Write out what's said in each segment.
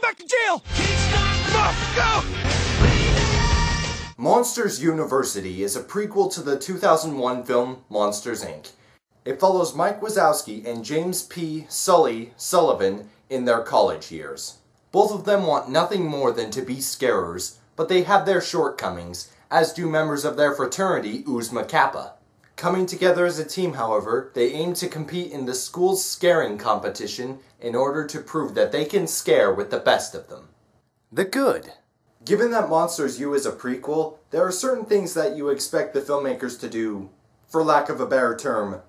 back to jail! Mom, go! Monsters University is a prequel to the 2001 film Monsters, Inc. It follows Mike Wazowski and James P. Sully Sullivan in their college years. Both of them want nothing more than to be scarers, but they have their shortcomings, as do members of their fraternity Uzma Kappa. Coming together as a team, however, they aim to compete in the school's scaring competition in order to prove that they can scare with the best of them. The good. Given that Monsters U is a prequel, there are certain things that you expect the filmmakers to do, for lack of a better term,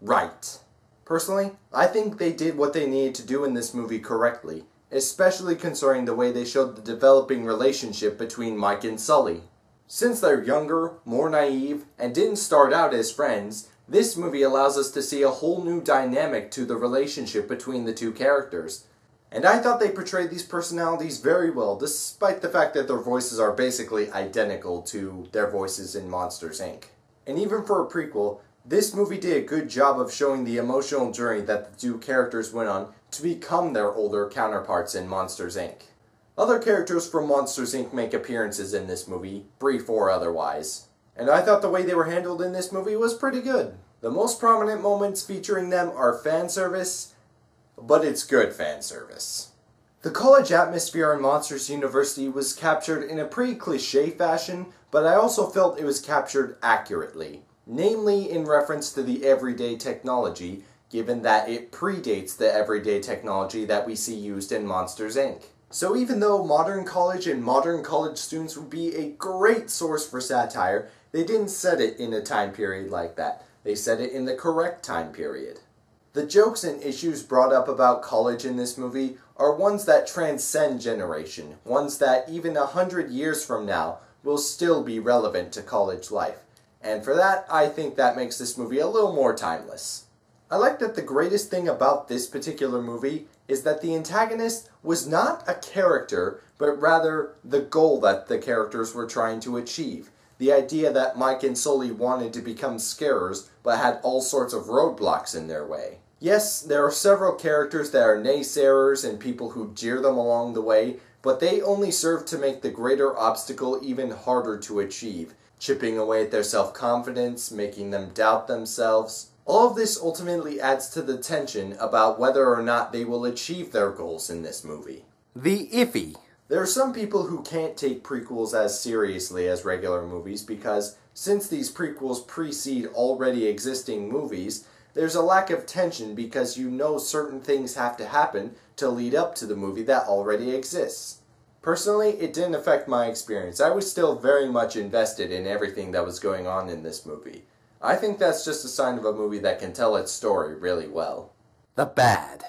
right. Personally, I think they did what they needed to do in this movie correctly, especially concerning the way they showed the developing relationship between Mike and Sully. Since they're younger, more naive, and didn't start out as friends, this movie allows us to see a whole new dynamic to the relationship between the two characters. And I thought they portrayed these personalities very well, despite the fact that their voices are basically identical to their voices in Monsters, Inc. And even for a prequel, this movie did a good job of showing the emotional journey that the two characters went on to become their older counterparts in Monsters, Inc. Other characters from Monsters, Inc. make appearances in this movie, brief or otherwise. And I thought the way they were handled in this movie was pretty good. The most prominent moments featuring them are fan service, but it's good fan service. The college atmosphere in Monsters University was captured in a pretty cliché fashion, but I also felt it was captured accurately. Namely in reference to the everyday technology, given that it predates the everyday technology that we see used in Monsters, Inc. So even though modern college and modern college students would be a great source for satire, they didn't set it in a time period like that. They set it in the correct time period. The jokes and issues brought up about college in this movie are ones that transcend generation, ones that even 100 years from now will still be relevant to college life. And for that, I think that makes this movie a little more timeless. I like that the greatest thing about this particular movie is that the antagonist was not a character, but rather the goal that the characters were trying to achieve. The idea that Mike and Sully wanted to become scarers, but had all sorts of roadblocks in their way. Yes, there are several characters that are naysayers and people who jeer them along the way, but they only serve to make the greater obstacle even harder to achieve, chipping away at their self-confidence, making them doubt themselves. All of this ultimately adds to the tension about whether or not they will achieve their goals in this movie. The iffy. There are some people who can't take prequels as seriously as regular movies because, since these prequels precede already existing movies, there's a lack of tension because you know certain things have to happen to lead up to the movie that already exists. Personally, it didn't affect my experience. I was still very much invested in everything that was going on in this movie. I think that's just a sign of a movie that can tell its story really well. The bad.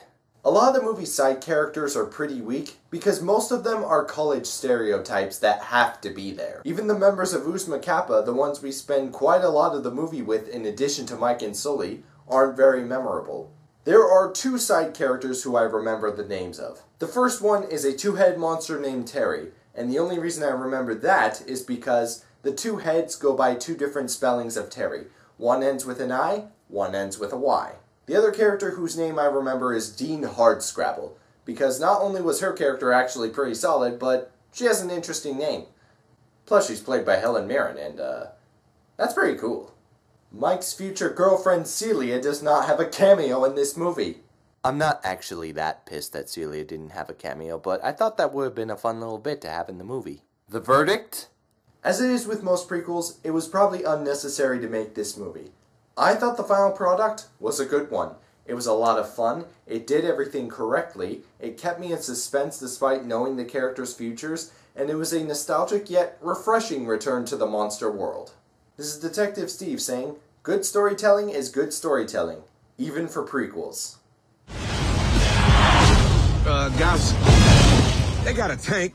A lot of the movie's side characters are pretty weak because most of them are college stereotypes that have to be there. Even the members of Uzma Kappa, the ones we spend quite a lot of the movie with in addition to Mike and Sully, aren't very memorable. There are two side characters who I remember the names of. The first one is a two-head monster named Terry, and the only reason I remember that is because the two heads go by two different spellings of Terry. One ends with an I, one ends with a Y. The other character whose name I remember is Dean Hardscrabble, because not only was her character actually pretty solid, but she has an interesting name. Plus she's played by Helen Mirren, and that's pretty cool. Mike's future girlfriend Celia does not have a cameo in this movie. I'm not actually that pissed that Celia didn't have a cameo, but I thought that would have been a fun little bit to have in the movie. The verdict? As it is with most prequels, it was probably unnecessary to make this movie. I thought the final product was a good one. It was a lot of fun, it did everything correctly, it kept me in suspense despite knowing the characters' futures, and it was a nostalgic yet refreshing return to the monster world. This is Detective Steve saying, good storytelling is good storytelling, even for prequels. Guys, they got a tank.